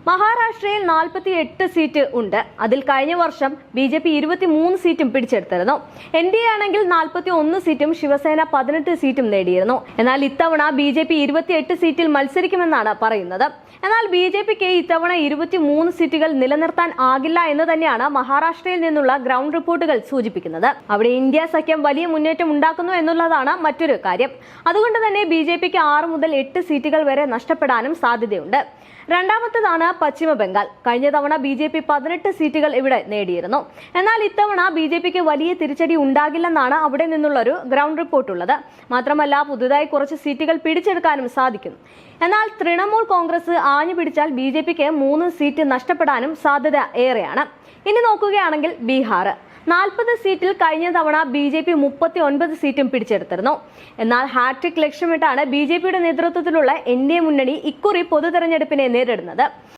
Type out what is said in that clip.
മഹാരാഷ്ട്രയിൽ 48 സീറ്റ് ഉണ്ട്. അതിൽ കഴിഞ്ഞ വർഷം BJP 23 സീറ്റും പിടിച്ചെടുത്തിരുന്നു. NDA ആണെങ്കിൽ 41 സീറ്റും ശിവസേന 18 സീറ്റും നേടിയിരുന്നു. എന്നാൽ ഇത്തവണ BJP 28 സീറ്റിൽ മത്സരിക്കുമെന്നാണ് പറയുന്നത്. എന്നാൽ BJPക്ക് ഇത്തവണ 23 സീറ്റുകൾ നിലനിർത്താൻ ആകില്ല എന്ന് തന്നെയാണ് മഹാരാഷ്ട്രയിൽ നിന്നുള്ള ഗ്രൗണ്ട് റിപ്പോർട്ടുകൾ സൂചിപ്പിക്കുന്നത്. അവിടെ ഇന്ത്യ സഖ്യം വലിയ മുന്നേറ്റം ഉണ്ടാക്കുന്നു എന്നുള്ളതാണ് മറ്റൊരു കാര്യം. അതുകൊണ്ട് തന്നെ BJPക്ക് 6 മുതൽ 8 സീറ്റുകൾ വരെ നഷ്ടപ്പെടാനും സാധ്യതയുണ്ട്. രണ്ടാമത്തേതാണ് പശ്ചിമ ബംഗാൾ. കഴിഞ്ഞ തവണ BJP 18 സീറ്റുകൾ ഇവിടെ നേടിയിരുന്നു. എന്നാൽ ഇത്തവണ BJPക്ക് വലിയ തിരിച്ചടി ഉണ്ടാകില്ലെന്നാണ് അവിടെ നിന്നുള്ളൊരു ഗ്രൗണ്ട് റിപ്പോർട്ടുള്ളത്. മാത്രമല്ല പുതുതായി കുറച്ച് സീറ്റുകൾ പിടിച്ചെടുക്കാനും സാധിക്കും. എന്നാൽ തൃണമൂൽ കോൺഗ്രസ് ആഞ്ഞു പിടിച്ചാൽ BJPക്ക് 3 സീറ്റ് നഷ്ടപ്പെടാനും സാധ്യത ഏറെയാണ്. ഇനി നോക്കുകയാണെങ്കിൽ ബീഹാർ 40 സീറ്റിൽ കഴിഞ്ഞ തവണ BJP 39 സീറ്റും പിടിച്ചെടുത്തിരുന്നു. എന്നാൽ ഹാട്രിക് ലക്ഷ്യമിട്ടാണ് BJPയുടെ നേതൃത്വത്തിലുള്ള NDA മുന്നണി ഇക്കുറി പൊതു തെരഞ്ഞെടുപ്പിനെ നേരിടുന്നത്.